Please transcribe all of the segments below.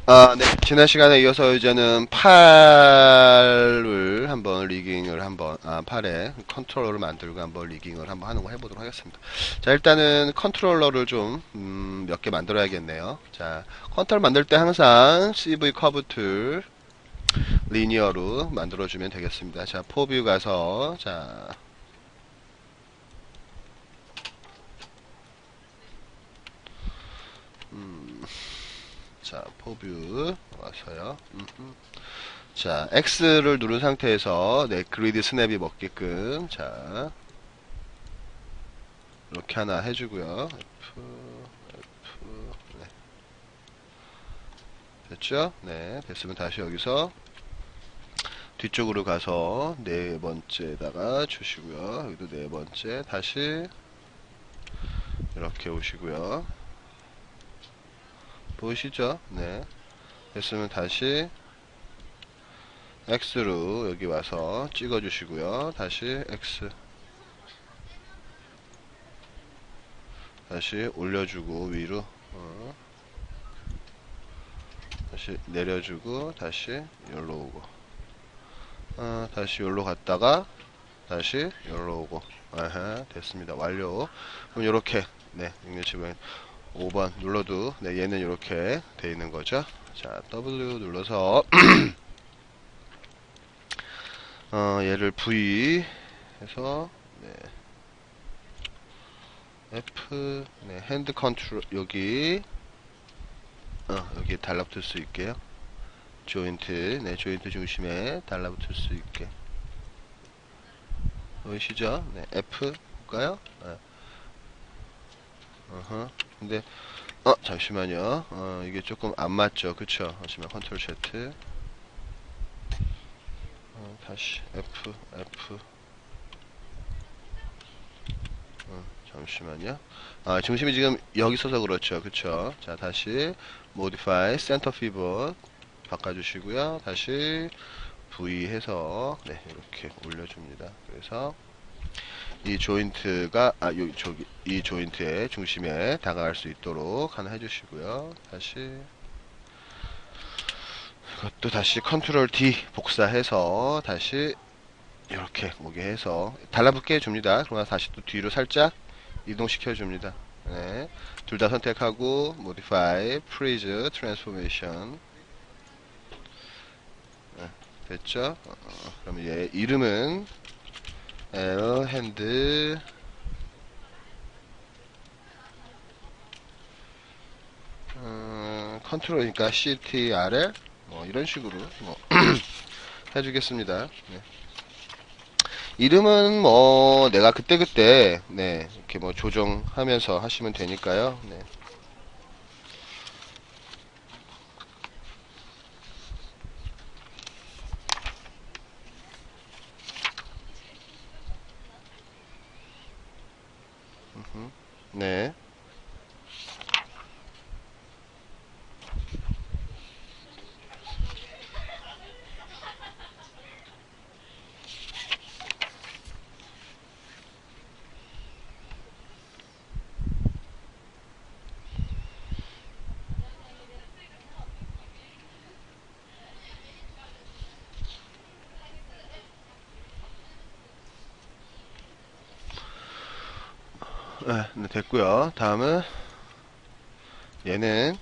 네. 지난 시간에 이어서 이제는 팔을 한번 리깅을 한번, 팔에 컨트롤러를 만들고 한번 리깅을 한번 하는 거 해보도록 하겠습니다. 자, 일단은 컨트롤러를 좀, 몇 개 만들어야겠네요. 자, 컨트롤 만들 때 항상 CV 커브 툴, 리니어로 만들어주면 되겠습니다. 자, 포뷰 가서, 자, 포뷰 와서요. 자, X를 누른 상태에서, 네, 그리드 스냅이 먹게끔, 자, 이렇게 하나 해주고요. 네, 됐죠? 네, 됐으면 다시 여기서 뒤쪽으로 가서 네 번째에다가 주시고요. 여기도 네 번째, 다시 이렇게 오시고요. 보이시죠? 네, 됐으면 다시 X로 여기 와서 찍어주시고요. 다시 X, 다시 올려주고 위로, 다시 내려주고 다시 여기로 오고, 다시 여기로 갔다가 다시 여기로 오고. 아하, 됐습니다. 완료. 그럼 요렇게, 네, 667번 5번 눌러도, 네, 얘는 이렇게 돼 있는 거죠. 자, W 눌러서 얘를 V 해서, 네, F, 네, 핸드 컨트롤 여기, 여기 달라붙을 수 있게요. 조인트, 네, 조인트 중심에 달라붙을 수 있게. 보이시죠? 네, F 볼까요? 네. 근데 잠시만요. 이게 조금 안 맞죠, 그쵸? 잠시만, 컨트롤 Z. 다시 F. 잠시만요. 중심이 지금 여기 있어서 그렇죠, 그쵸? 자, 다시 Modify Center Pivot 바꿔주시고요. 다시 V 해서, 네, 이렇게 올려줍니다. 그래서 이 조인트가, 이 조인트의 중심에 다가갈 수 있도록 하나 해주시고요. 다시 이것도 다시 컨트롤 D 복사해서 다시 이렇게 오게 해서 달라붙게 해줍니다. 그러나 다시 또 뒤로 살짝 이동시켜 줍니다. 네. 둘 다 선택하고 Modify, Freeze, Transformation. 네, 됐죠? 그럼 얘 이름은 L 핸드 컨트롤이니까 CTRL 뭐 이런 식으로 뭐 해주겠습니다. 네. 이름은 뭐 내가 그때그때 네 이렇게 뭐 조정하면서 하시면 되니까요. 네. 네. 네, 됐고요. 다음은 얘는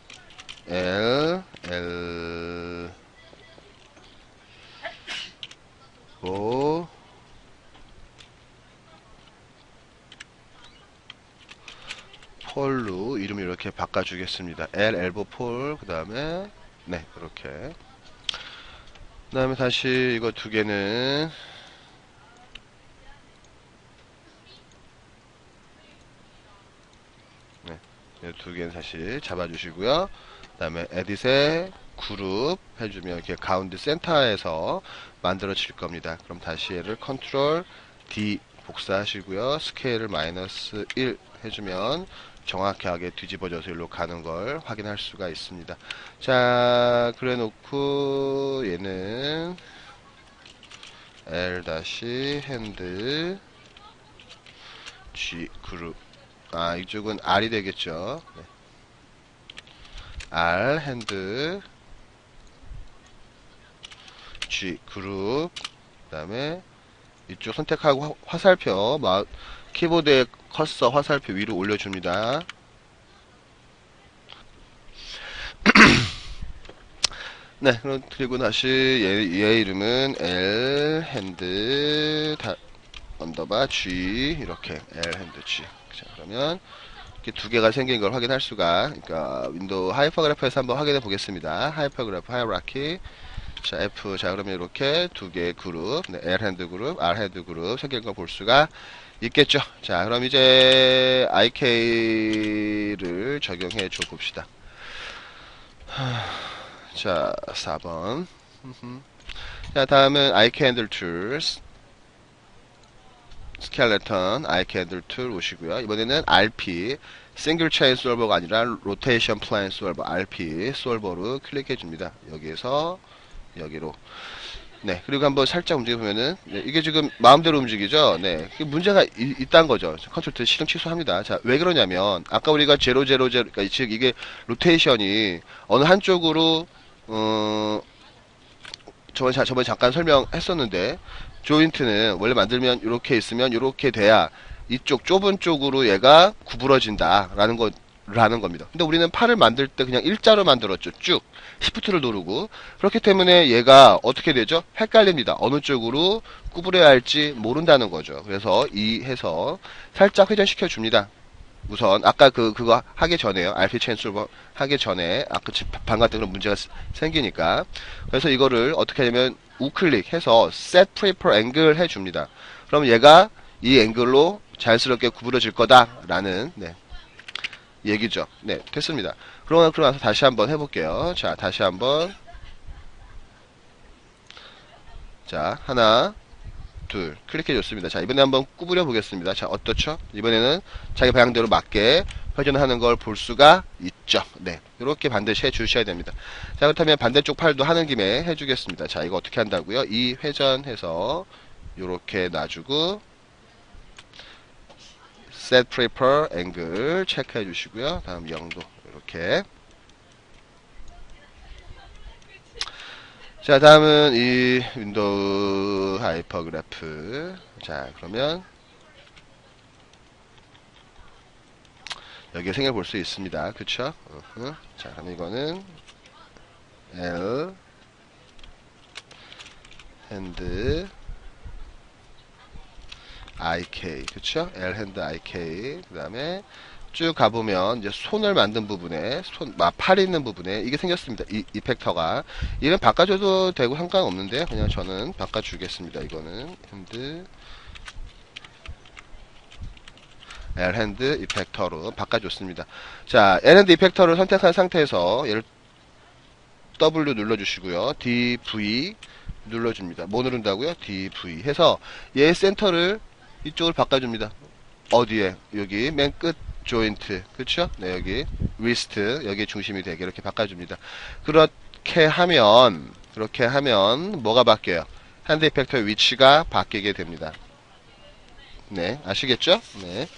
오, 폴로 이름 이렇게 바꿔주겠습니다. 엘보 폴, 그 다음에 네, 이렇게. 그 다음에 다시 이거 두 개는 네, 두 개는 다시 잡아주시고요. 그 다음에 에딧에 그룹 해주면 이렇게 가운데 센터에서 만들어질 겁니다. 그럼 다시 얘를 컨트롤 D 복사하시고요. 스케일을 마이너스 1 해주면 정확하게 뒤집어져서 일로 가는 걸 확인할 수가 있습니다. 자, 그래 놓고 얘는 L 다시 핸드 G 그룹, 이쪽은 R이 되겠죠. 네. R 핸드 G 그룹, 그 다음에 이쪽 선택하고 화살표, 키보드의 커서 화살표 위로 올려줍니다. 네, 그리고 다시 얘 이름은 L 핸드 언더바 G, 이렇게 L 핸드 G. 자, 그러면 이렇게 두 개가 생긴 걸 확인할 수가, 그러니까 윈도우 하이퍼그래프에서 한번 확인해 보겠습니다. 하이퍼그래프 하이라키. 자, F. 자, 그러면 이렇게 두 개의 그룹, 네, L 핸드 그룹, R 핸드 그룹 생긴 걸 볼 수가 있겠죠. 자, 그럼 이제 IK를 적용해 줘 봅시다. 자, 4번. 자, 다음은 IK 핸들 툴스. 스켈레톤 IK 핸들 툴 오시고요. 이번에는 RP 싱글 체인 솔버가 아니라 로테이션 플랜 솔버 RP 솔버로 클릭해 줍니다. 여기에서 여기로. 네, 그리고 한번 살짝 움직여 보면은, 네, 이게 지금 마음대로 움직이죠. 네, 문제가 있다는 거죠. 컨트롤 실행 취소합니다. 자, 왜 그러냐면 아까 우리가 000, 그러니까 즉 이게 로테이션이 어느 한쪽으로 저번에 잠깐 설명했었는데, 조인트는 원래 만들면 이렇게 있으면 이렇게 돼야 이쪽 좁은 쪽으로 얘가 구부러진다라는 겁니다. 근데 우리는 팔을 만들 때 그냥 일자로 만들었죠. 쭉 시프트를 누르고. 그렇기 때문에 얘가 어떻게 되죠? 헷갈립니다. 어느 쪽으로 구부려야 할지 모른다는 거죠. 그래서 해서 살짝 회전시켜 줍니다. 우선 아까 그거 하기 전에요. RP 체인 솔버 하기 전에 아까 방금 같은 그런 문제가 생기니까. 그래서 이거를 어떻게 하냐면 우클릭해서 Set Prefer Angle 해줍니다. 그럼 얘가 이 앵글로 자연스럽게 구부러질 거다라는, 네, 얘기죠. 네, 됐습니다. 그러고 나서 다시 한번 해볼게요. 자, 다시 한번. 자, 하나, 둘, 클릭해 줬습니다. 자, 이번에 한번 구부려 보겠습니다. 자, 어떻죠? 이번에는 자기 방향대로 맞게 회전하는 걸 볼 수가 있죠. 네, 이렇게 반드시 해 주셔야 됩니다. 자, 그렇다면 반대쪽 팔도 하는 김에 해 주겠습니다. 자, 이거 어떻게 한다고요? 이 회전해서 요렇게 놔주고 Set Prefer Angle 체크해 주시고요. 다음 0도 이렇게. 자, 다음은 이 윈도우 하이퍼그래프. 자, 그러면 여기에 생겨 볼 수 있습니다. 그쵸? 자, 그럼 이거는 L 핸드 IK, 그쵸? L 핸드 IK. 그 다음에 쭉 가보면 이제 손을 만든 부분에 팔 있는 부분에 이게 생겼습니다. 이 이펙터가. 이는 바꿔줘도 되고 상관없는데요. 그냥 저는 바꿔주겠습니다. 이거는 핸드 L 핸드 이펙터로 바꿔줬습니다. 자, L 핸드 이펙터를 선택한 상태에서 얘를 W 눌러주시고요. DV 눌러줍니다. 뭐 누른다고요? DV 해서 얘 센터를 이쪽으로 바꿔줍니다. 어디에? 여기 맨 끝 조인트, 그쵸? 네, 여기 리스트, 여기 중심이 되게 이렇게 바꿔줍니다. 그렇게 하면 뭐가 바뀌어요? 핸드 이펙터의 위치가 바뀌게 됩니다. 네, 아시겠죠? 네.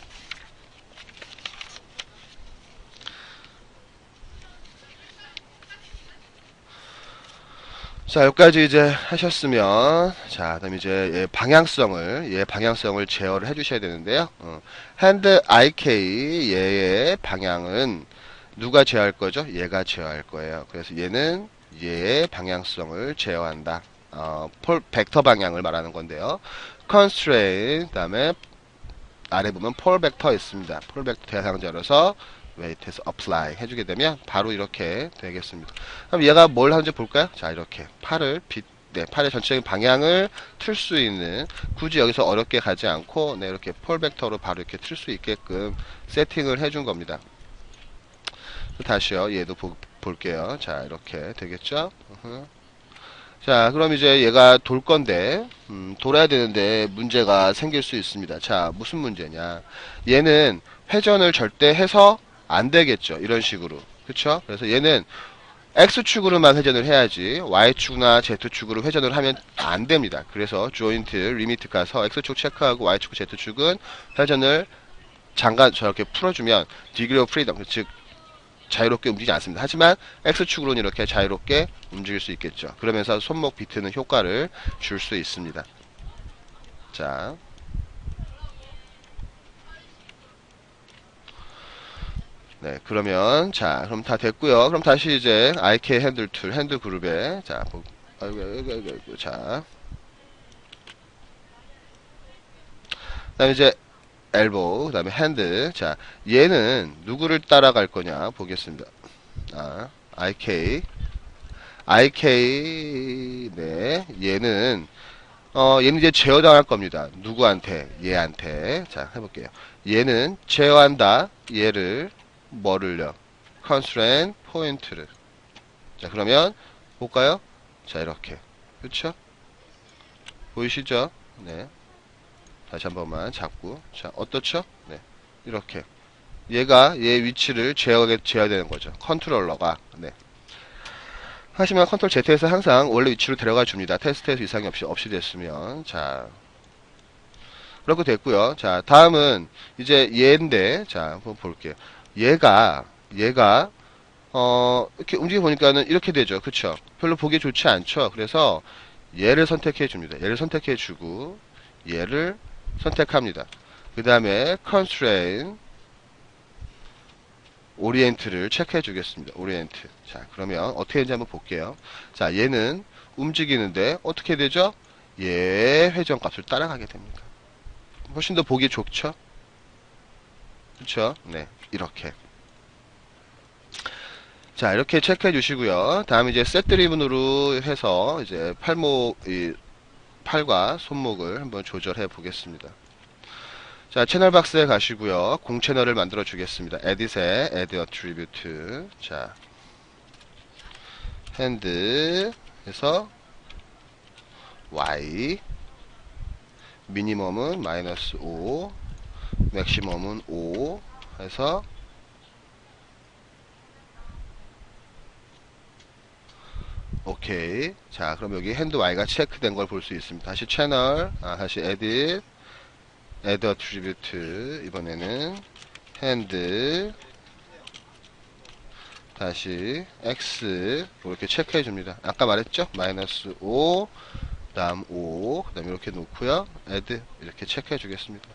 자, 여기까지 이제 하셨으면, 자, 그다음 이제 얘 방향성을 제어를 해주셔야 되는데요. 핸드 IK 얘의 방향은 누가 제어할 거죠? 얘가 제어할 거예요. 그래서 얘는 얘의 방향성을 제어한다. 벡터 방향을 말하는 건데요. constraint, 그다음에 아래 보면 폴 벡터 있습니다. 폴 벡터 대상자로서 웨이트에서 apply 해주게 되면 바로 이렇게 되겠습니다. 그럼 얘가 뭘 하는지 볼까요? 자, 이렇게 팔의 전체적인 방향을 틀 수 있는, 굳이 여기서 어렵게 가지 않고, 네, 이렇게 폴 벡터로 바로 이렇게 틀 수 있게끔 세팅을 해준 겁니다. 다시요, 얘도 볼게요. 자, 이렇게 되겠죠? 자, 그럼 이제 얘가 돌 건데, 돌아야 되는데 문제가 생길 수 있습니다. 자, 무슨 문제냐? 얘는 회전을 절대 해서 안 되겠죠. 이런 식으로. 그쵸? 그래서 얘는 X축으로만 회전을 해야지 Y축이나 Z축으로 회전을 하면 안 됩니다. 그래서 조인트 리미트 가서 X축 체크하고 Y축, Z축은 회전을 잠깐 저렇게 풀어주면 디그리 오브 프리덤, 즉 자유롭게 움직이지 않습니다. 하지만 X축으로는 이렇게 자유롭게 움직일 수 있겠죠. 그러면서 손목 비트는 효과를 줄 수 있습니다. 자, 네, 그러면 그럼 다 됐고요. 그럼 다시 이제 IK 핸들 툴 핸드 그룹에 아이고, 자, 그다음에 이제 엘보, 그다음에 핸드. 자, 얘는 누구를 따라갈 거냐 보겠습니다. IK, 네, 얘는 이제 제어당할 겁니다. 누구한테? 얘한테. 자, 해볼게요. 얘는 제어한다. 얘를 뭐를요? constraint 포인트를. 자, 그러면 볼까요? 자, 이렇게. 그쵸? 보이시죠? 네. 다시 한 번만 잡고. 자, 어떻죠? 네. 이렇게. 얘가 얘 위치를 제어되는 거죠. 컨트롤러가. 네. 하지만 컨트롤 Z에서 항상 원래 위치로 데려가 줍니다. 테스트에서 이상이 없이 됐으면. 자. 그렇게 됐고요. 자, 다음은 이제 얘인데, 자, 한번 볼게요. 얘가, 이렇게 움직여 보니까는 이렇게 되죠. 그쵸? 별로 보기 좋지 않죠? 그래서 얘를 선택해 줍니다. 얘를 선택해 주고, 얘를 선택합니다. 그 다음에 constraint 오리엔트를 체크해 주겠습니다. 오리엔트. 자, 그러면 어떻게 되는지 한번 볼게요. 자, 얘는 움직이는데 어떻게 되죠? 얘 회전값을 따라가게 됩니다. 훨씬 더 보기 좋죠? 그쵸? 네, 이렇게. 자, 이렇게 체크해 주시고요. 다음 이제 셋 드리븐으로 해서 이제 팔과 손목을 한번 조절해 보겠습니다. 자, 채널 박스에 가시고요. 공 채널을 만들어 주겠습니다. 에딧에 add attribute. 자, hand 해서 y, 미니멈은 -5, 맥시멈은 5 해서 오케이. 자, 그럼 여기 핸드 Y가 체크된 걸 볼 수 있습니다. 다시 채널, 다시 edit, add attribute, 이번에는 핸드, 다시 X, 이렇게 체크해 줍니다. 아까 말했죠? -5, 다음 5, 그 다음에 이렇게 놓고요. add, 이렇게 체크해 주겠습니다.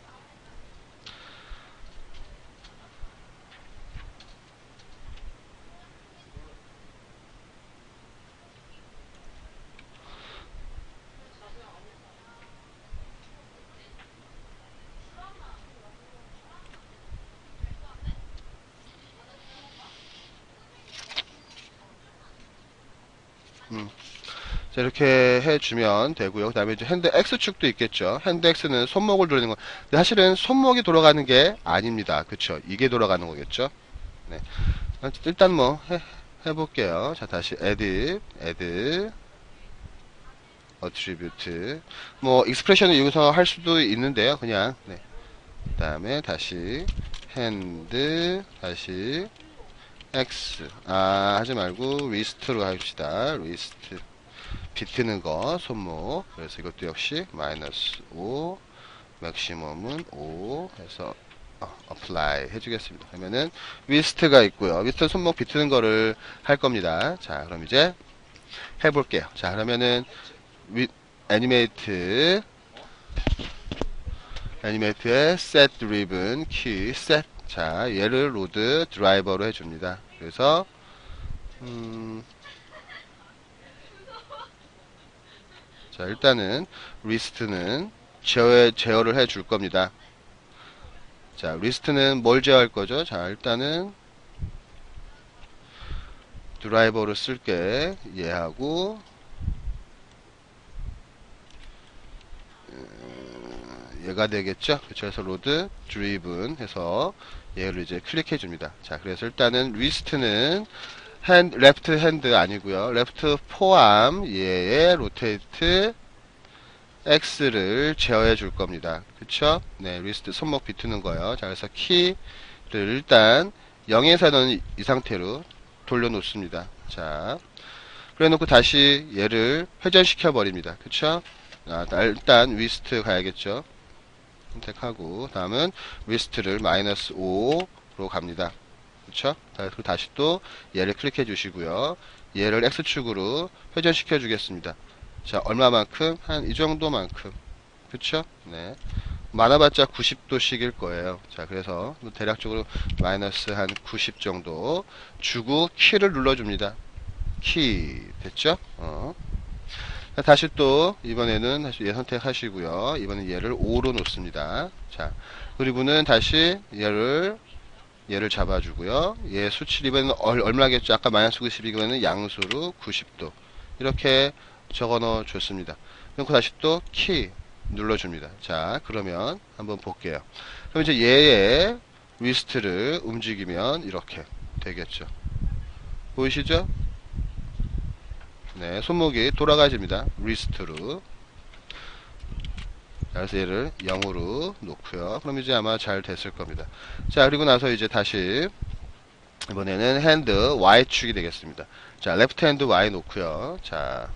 자, 이렇게 해주면 되고요. 그 다음에 이제 핸드 X축도 있겠죠. 핸드 X는 손목을 돌리는 거. 근데 사실은 손목이 돌아가는 게 아닙니다. 그쵸? 이게 돌아가는 거겠죠? 네. 일단 뭐, 해볼게요. 자, 다시 add, attribute. 뭐, 익스프레션을 이용해서 할 수도 있는데요. 그냥, 네. 그 다음에 다시, hand, 다시, X. 하지 말고, wrist로 합시다. wrist. 비트는 거, 손목. 그래서 이것도 역시 -5, 맥시멈은 5 해서 apply 해주겠습니다. 그러면은 위스트가 있고요. 위스트 손목 비트는 거를 할 겁니다. 자, 그럼 이제 해볼게요. 자, 그러면은 애니메이트의 set driven key set. 자, 얘를 로드 드라이버로 해줍니다. 그래서 자, 일단은 리스트는 제어를 해 줄 겁니다. 자, 리스트는 뭘 제어할 거죠? 자, 일단은 드라이버를 쓸게. 얘하고 얘가 되겠죠? 그래서 로드 드리븐 해서 얘를 이제 클릭해 줍니다. 자, 그래서 일단은 리스트는 레프트 핸드 아니고요. 레프트 포암 얘의 로테이트 X를 제어해 줄 겁니다. 그쵸? 네, 리스트 손목 비트는 거요. 자, 그래서 키를 일단 0에서는 이 상태로 돌려놓습니다. 자, 그래 놓고 다시 얘를 회전시켜 버립니다. 그쵸? 일단 위스트 가야겠죠. 선택하고 다음은 위스트를 -5로 갑니다. 그쵸? 그리고 다시 또 얘를 클릭해 주시고요. 얘를 X축으로 회전시켜 주겠습니다. 자, 얼마만큼? 한 이 정도만큼. 그쵸? 네. 많아봤자 90도씩일 거예요. 자, 그래서 대략적으로 마이너스 한 90 정도 주고 키를 눌러줍니다. 키. 됐죠? 자, 다시 또 이번에는 다시 얘 선택하시고요. 이번엔 얘를 5로 놓습니다. 자, 그리고는 다시 얘를 잡아주고요. 얘 수치 이번에는 얼마겠죠? 아까 마이너스 90이면은 양수로 90도 이렇게 적어 넣어 줬습니다. 그리고 다시 또 키 눌러줍니다. 자, 그러면 한번 볼게요. 그럼 이제 얘의 리스트를 움직이면 이렇게 되겠죠. 보이시죠? 네, 손목이 돌아가집니다. 리스트로. 그래서 얘를 0으로 놓고요. 그럼 이제 아마 잘 됐을 겁니다. 자, 그리고 나서 이제 다시 이번에는 핸드 Y축이 되겠습니다. 자, 레프트 핸드 Y 놓고요. 자,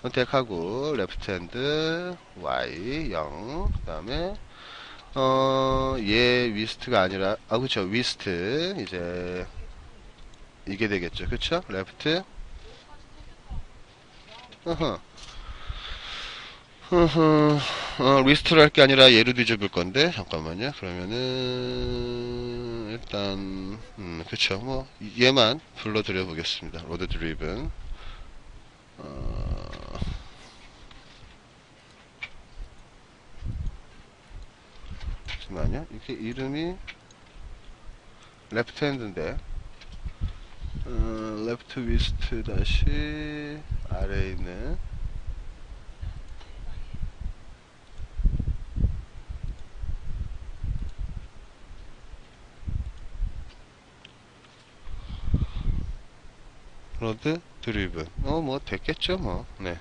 선택하고 레프트 핸드 Y 0. 그다음에 얘 위스트가 아니라 그쵸, 위스트 이제 이게 되겠죠. 그쵸? 레프트 리스트를 할 게 아니라 얘를 뒤집을 건데, 잠깐만요. 그러면은, 일단, 그쵸. 뭐, 얘만 불러드려 보겠습니다. 로드 드리븐. 잠시만요. 이렇게 이름이 레프트 핸드인데, 레프트 위스트 다시 아래에 있는 로드 드리븐. 뭐 됐겠죠 뭐. 네,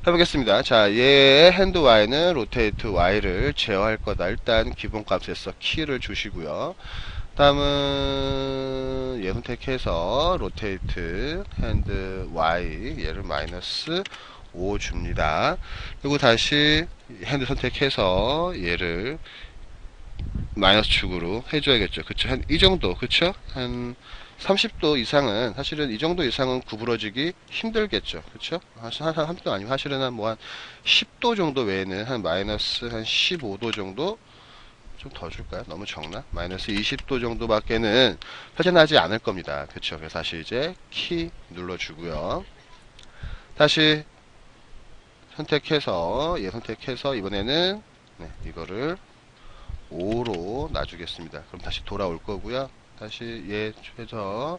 해보겠습니다. 자, 얘의 핸드 Y는 로테이트 Y를 제어할 거다. 일단 기본값에서 키를 주시고요. 다음은 얘 선택해서 로테이트 핸드 Y 얘를 마이너스 5 줍니다. 그리고 다시 핸드 선택해서 얘를 마이너스 축으로 해줘야겠죠. 그쵸? 한 이 정도, 그쵸? 한 30도 이상은, 사실은 이 정도 이상은 구부러지기 힘들겠죠. 그쵸? 한 30도 아니고, 사실은 한 뭐 한 10도 정도 외에는 한 마이너스 한 15도 정도? 좀 더 줄까요? 너무 적나? 마이너스 20도 정도밖에는 회전하지 않을 겁니다. 그쵸? 그래서 다시 이제 키 눌러주고요. 다시 선택해서, 얘 선택해서, 이번에는, 네, 이거를 5로 놔주겠습니다. 그럼 다시 돌아올 거고요. 다시 얘 해서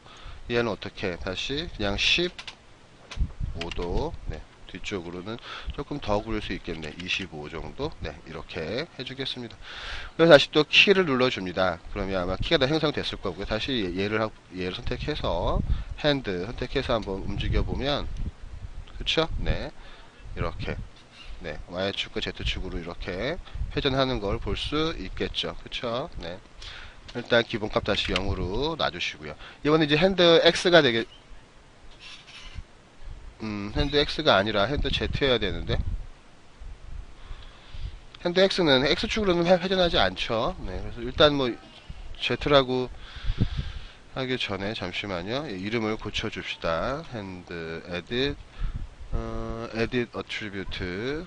얘는 어떻게 다시 그냥 15도 네, 뒤쪽으로는 조금 더 구릴 수 있겠네. 25 정도 네, 이렇게 해주겠습니다. 그래서 다시 또 키를 눌러줍니다. 그러면 아마 키가 다 형성됐을 거고요. 다시 얘를 선택해서 핸드 선택해서 한번 움직여 보면 그쵸? 네, 이렇게 네, Y축과 Z축으로 이렇게 회전하는 걸 볼 수 있겠죠. 그쵸? 네. 일단 기본값 다시 0으로 놔주시고요. 이번에 이제 핸드 X가 핸드 X가 아니라 핸드 Z여야 되는데, 핸드 X는 X축으로는 회전하지 않죠. 네, 그래서 일단 뭐, Z라고 하기 전에, 잠시만요. 이름을 고쳐줍시다. 핸드, edit attribute,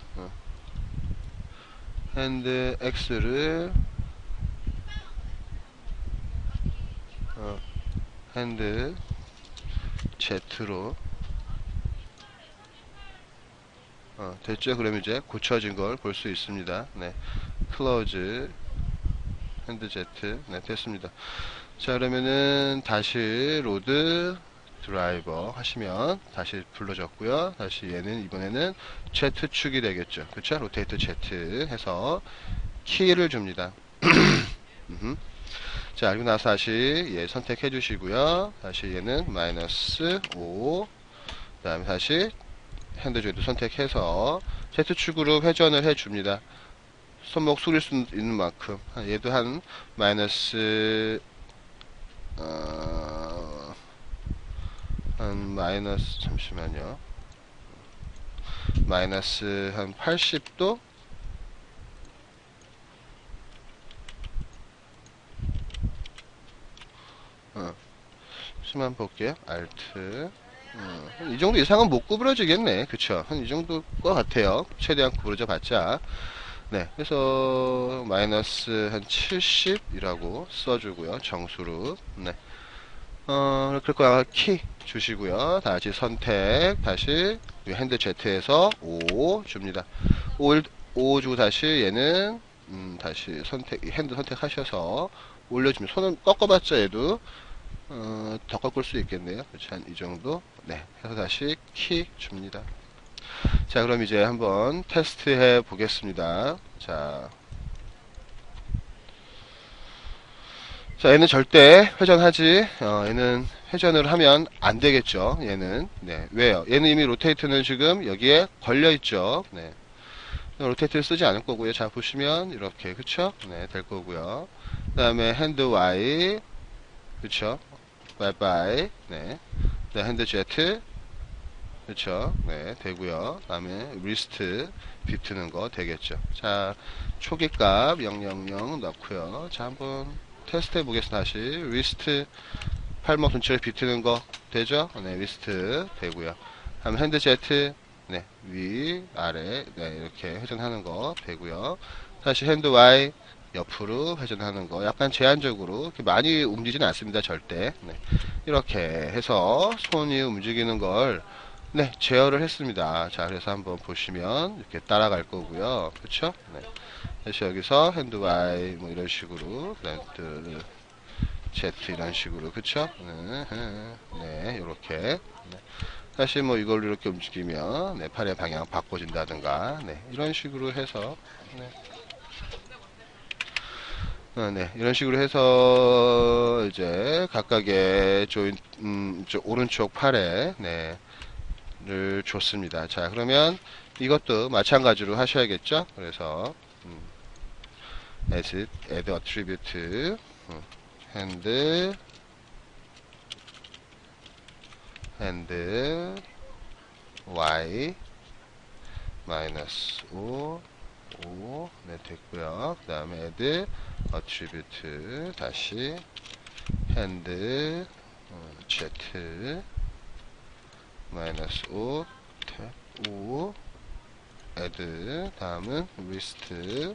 핸드 X를, 핸드 Z로 됐죠? 그럼 이제 고쳐진 걸 볼 수 있습니다. 네, close 핸드 Z 네, 됐습니다. 자, 그러면은 다시 로드 드라이버 하시면 다시 불러졌고요. 다시 얘는 이번에는 Z축이 되겠죠. 그쵸? 로테이트 Z 해서 키를 줍니다. 자, 그리고 나서 다시 얘 선택해 주시고요. 다시 얘는 마이너스 5. 그 다음에 다시 핸드 조이도 선택해서 Z축으로 회전을 해 줍니다. 손목 숙일 수 있는 만큼. 얘도 한 마이너스 한 마이너스 잠시만요. 마이너스 한 80도 하지만 볼게요. 알트. 이 정도 이상은 못 구부러지겠네. 그쵸? 한 이 정도 것 같아요. 최대한 구부러져 봤자. 네. 그래서, 마이너스 한 70이라고 써주고요. 정수로. 네. 그럴 거야. 키 주시고요. 다시 선택. 다시, 핸드 Z에서 5 줍니다. 5 주고 다시 얘는, 다시 핸드 선택하셔서 올려주면, 손은 꺾어봤자 얘도, 더 꺾을 수 있겠네요. 그렇지, 한 이 정도. 네. 해서 다시 키 줍니다. 자, 그럼 이제 한번 테스트 해 보겠습니다. 자, 얘는 절대 회전하지, 얘는 회전을 하면 안 되겠죠. 얘는. 네. 왜요? 얘는 이미 로테이트는 지금 여기에 걸려 있죠. 네. 로테이트를 쓰지 않을 거고요. 자, 보시면 이렇게, 그쵸? 네, 될 거고요. 그 다음에 핸드 Y, 그쵸? 바이바이. 네. 네, 핸드 Z, 그쵸? 네, 되고요. 그 다음에 리스트 비트는 거 되겠죠. 자, 초기값 000 넣고요. 자, 한번 테스트 해보겠습니다. 다시 리스트 팔목 전체를 비트는 거 되죠? 네, 리스트 되고요. 다음 핸드 Z, 네, 위, 아래, 네, 이렇게 회전하는 거 되고요. 다시 핸드 Y, 옆으로 회전하는 거. 약간 제한적으로, 이렇게 많이 움직이지는 않습니다, 절대. 네, 이렇게 해서 손이 움직이는 걸, 네, 제어를 했습니다. 자, 그래서 한번 보시면 이렇게 따라갈 거고요. 그쵸? 네. 다시 여기서 핸드 Y, 뭐 이런 식으로, 핸드 Z 이런 식으로, 그쵸? 네, 네, 요렇게. 네. 다시 뭐 이걸로 이렇게 움직이면, 네, 팔의 방향 바꿔진다든가, 네, 이런 식으로 해서, 네. 네, 이런 식으로 해서, 이제, 각각의 오른쪽 팔에, 네, 를 줬습니다. 자, 그러면 이것도 마찬가지로 하셔야겠죠? 그래서, add attribute, hand, y, 마이너스 5, 네, 됐고요. 그 다음에 add attribute, 다시, hand, z, 마이너스 5, 탭 5, add, 다음은 list,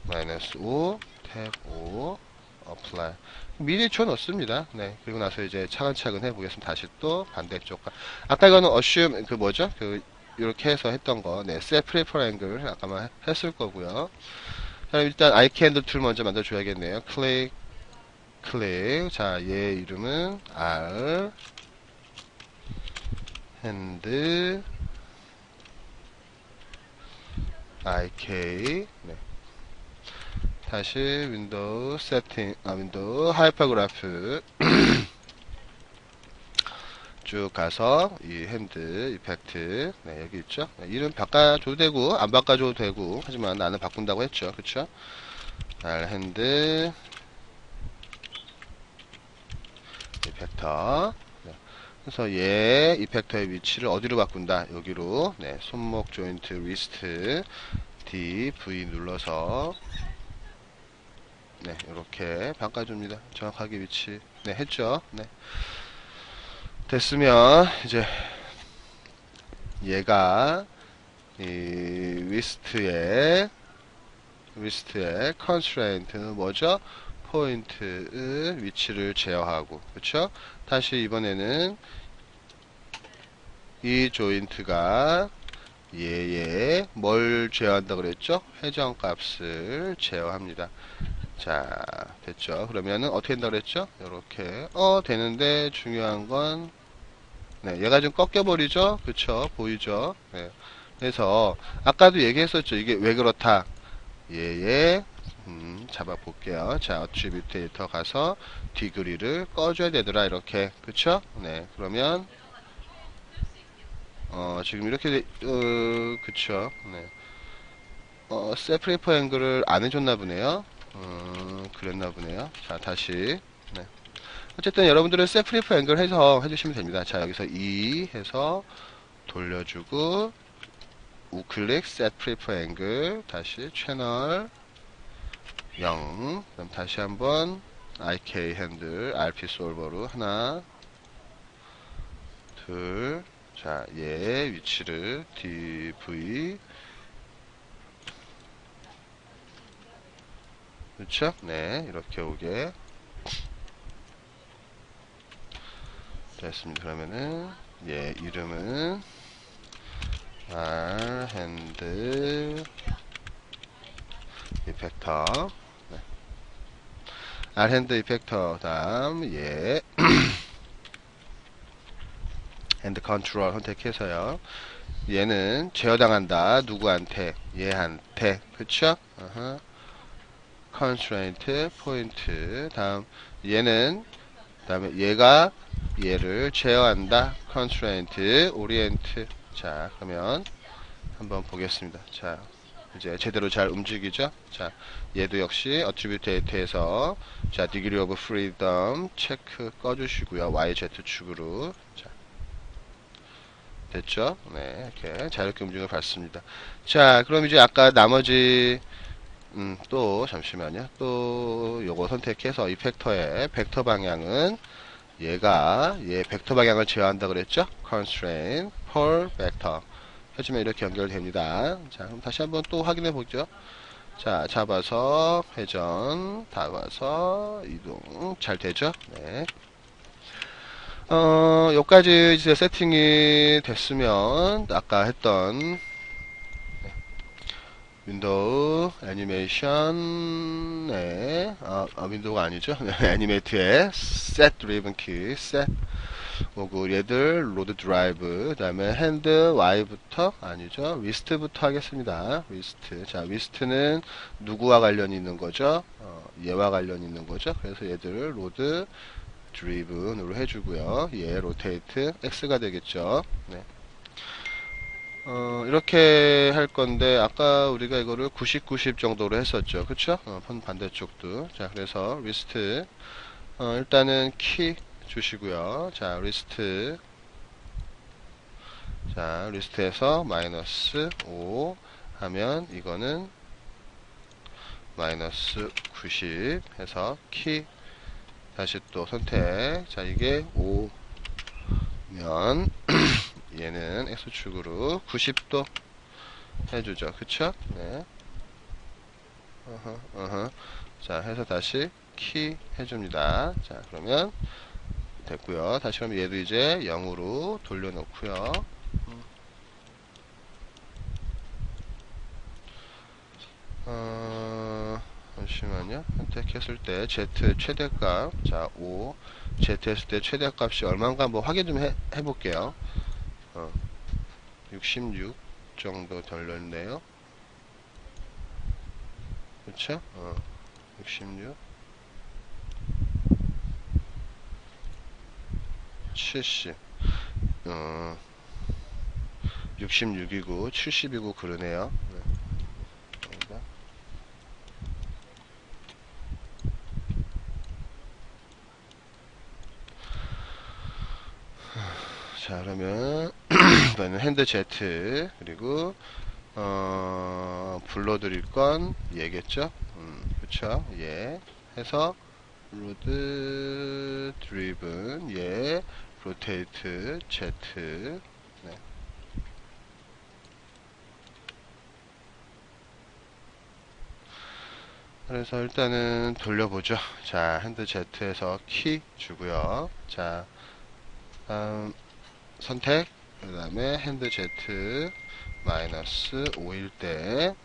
마이너스 5, 탭 5, apply. 미리 줘 넣습니다. 네. 그리고 나서 이제 차근차근 해보겠습니다. 다시 또 반대쪽. 아까 이거는 assume, 뭐죠? 이렇게 해서 했던 거. 네. set preference 아까만 했을 거고요. 그럼 일단 iCandle 툴 먼저 만들어줘야겠네요. 클릭. 자, 얘 이름은 R 핸드 IK. 네. 다시 윈도우 세팅, 윈도우 하이퍼그래프 쭉 가서 이 핸드 이펙트, 네, 여기 있죠. 네, 이름 바꿔줘도 되고 안 바꿔줘도 되고, 하지만 나는 바꾼다고 했죠. 그쵸? R 핸드 이펙터. 네. 그래서 얘 이펙터의 위치를 어디로 바꾼다? 여기로. 네, 손목 조인트 리스트 D V 눌러서, 네, 이렇게 바꿔줍니다. 정확하게 위치. 네, 했죠. 네. 됐으면 이제 얘가 이 리스트의 constraint 뭐죠? 포인트 위치를 제어하고, 그쵸? 다시 이번에는 이 조인트가 얘에 뭘 제어한다 그랬죠? 회전 값을 제어합니다. 자, 됐죠? 그러면은 어떻게 된다 그랬죠? 이렇게 되는데 중요한 건, 네, 얘가 좀 꺾여버리죠? 그쵸? 보이죠? 네. 그래서 아까도 얘기했었죠. 이게 왜 그렇다? 얘에 잡아볼게요. 자, attribute 에디터 가서 디그리를 꺼줘야 되더라. 이렇게, 그쵸? 네, 그러면 지금 이렇게 그쵸? 네. 세프레이퍼 앵글을 안 해줬나 보네요. 그랬나 보네요. 자, 다시. 네. 어쨌든 여러분들은 세프리프 앵글 해서 해주시면 됩니다. 자, 여기서 2 해서 돌려주고, 우클릭 세프리프 앵글, 다시 채널 0, 그럼 다시 한번 IK 핸들 RP 솔버로 하나 둘 자, 얘 위치를 DV 그렇죠? 네, 이렇게 오게 됐습니다. 그러면은 얘 이름은 R 핸드 이펙터 네. R 핸드 이펙터 다음 얘 핸드 컨트롤 선택해서요. 얘는 제어당한다. 누구한테? 얘한테. 그쵸? constraint 포인트. 다음 얘는 다음에 얘가 얘를 제어한다. constraint orient. 자, 그러면 한번 보겠습니다. 자, 이제 제대로 잘 움직이죠? 자, 얘도 역시 attribute data에서 자, degree of freedom 체크 꺼주시고요. YZ축으로. 자, 됐죠? 네, 이렇게 자유롭게 움직임을 받습니다. 자, 그럼 이제 아까 나머지 또 잠시만요. 또 요거 선택해서 이 팩터의 벡터 방향은 얘가 얘 벡터 방향을 제어한다 그랬죠? constraint per vector 해주면 이렇게 연결됩니다. 자, 그럼 다시 한번 또 확인해 보죠. 자, 잡아서 회전, 잡아서 이동 잘 되죠? 네. 요까지 이제 세팅이 됐으면 아까 했던 윈도우 애니메이션에 윈도우가 아니죠. 애니메이트에 set driven key set 오고 얘들 로드 드라이브 그다음에 핸드 Y부터 아니죠. 리스트부터 하겠습니다. 리스트. 자, 리스트는 누구와 관련이 있는 거죠? 얘와 관련이 있는 거죠. 그래서 얘들을 로드 드리븐으로 해주고요. 얘 로테이트 X가 되겠죠. 네. 이렇게 할 건데 아까 우리가 이거를 90, 90 정도로 했었죠. 그쵸? 반대쪽도. 자, 그래서 리스트 일단은 키 주시고요. 자, 리스트 자, 리스트에서 마이너스 5 하면 이거는 마이너스 90 해서 키 다시 또 선택. 자, 이게 5면 얘는 X축으로 90도 해주죠. 그쵸? 네. 자, 해서 다시 키 해줍니다. 자, 그러면 됐고요. 다시 그럼 얘도 이제 0으로 돌려놓고요. 잠시만요. 선택했을 때 Z 최대값 자 5 Z 했을 때 최대값이 얼마인가 한번 확인 좀 해볼게요. 66 정도 돌렸네요. 그쵸? 66 70 66이고 70이고 그러네요. 네. 자, 그러면 이거는 핸드 Z 그리고 불러드릴 건 얘겠죠? 그쵸? 예 해서 로드 드리븐 예 로테이트 Z 네. 그래서 일단은 돌려보죠. 자, 핸드 Z에서 키 주고요. 자, 다음 선택 그 다음에 핸드 Z 마이너스 5일 때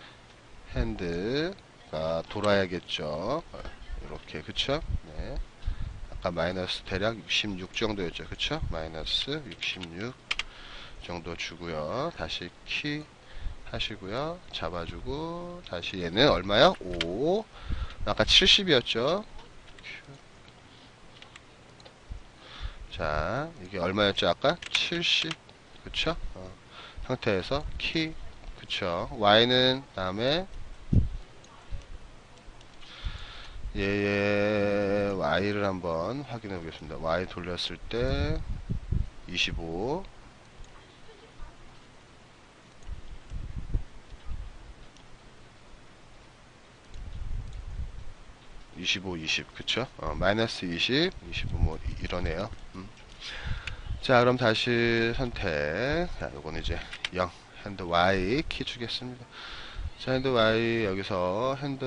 핸드가 돌아야겠죠. 이렇게 그쵸? 네. 아까 마이너스 대략 66 정도였죠. 그쵸? 마이너스 66 정도 주고요. 다시 키 하시고요. 잡아주고 다시 얘는 얼마요? 5 아까 70이었죠. 자, 이게 얼마였죠? 아까 70 그쵸? 상태에서 키 그쵸? Y는 다음에 얘의 Y를 한번 확인해 보겠습니다. Y 돌렸을 때 25 25 25, 20, 그쵸? 마이너스 20, 25, 뭐, 이러네요. 자, 그럼 다시 선택. 자, 요거는 이제 0. 핸드 Y 키 주겠습니다. 자, 핸드 Y, 여기서 핸드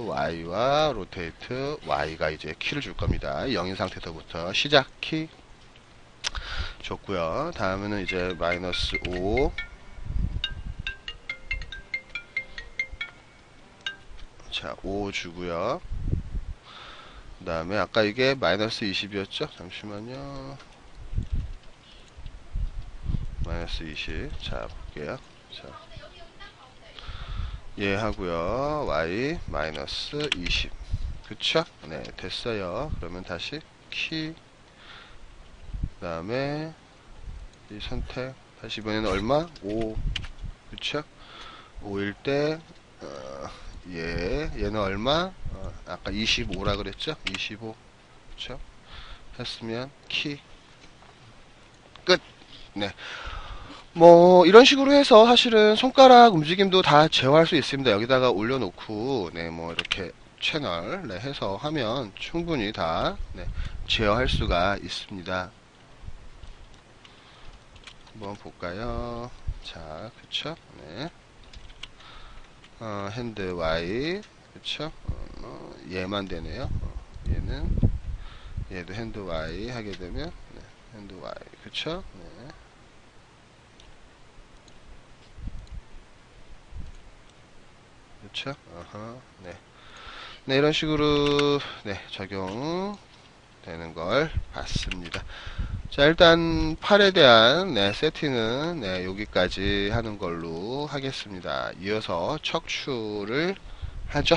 Y와 로테이트 Y가 이제 키를 줄 겁니다. 0인 상태에서부터 시작 키 줬고요. 다음에는 이제 마이너스 5. 자, 5 주고요. 그 다음에 아까 이게 마이너스 20이었죠? 잠시만요. 마이너스 20. 자, 볼게요. 자, 얘 하고요. Y 마이너스 20. 그쵸? 네, 됐어요. 그러면 다시 키, 그 다음에 이 선택. 다시 이번에는 얼마? 5. 그쵸? 5일 때, 얘는 얼마? 아까 25라 그랬죠? 25. 그쵸? 했으면 키, 끝. 네. 뭐 이런 식으로 해서 사실은 손가락 움직임도 다 제어할 수 있습니다. 여기다가 올려놓고 네, 뭐 이렇게 채널 네, 해서 하면 충분히 다 네, 제어할 수가 있습니다. 한번 볼까요? 자, 그쵸? 네. 핸드 Y, 그쵸? 얘만 되네요. 얘도 핸드 Y 하게 되면 네, 핸드 Y, 그쵸? 네. 그렇죠? 네. 네, 이런 식으로 네, 적용되는 걸 봤습니다. 자, 일단 팔에 대한 네, 세팅은 네, 여기까지 하는 걸로 하겠습니다. 이어서 척추를 하죠.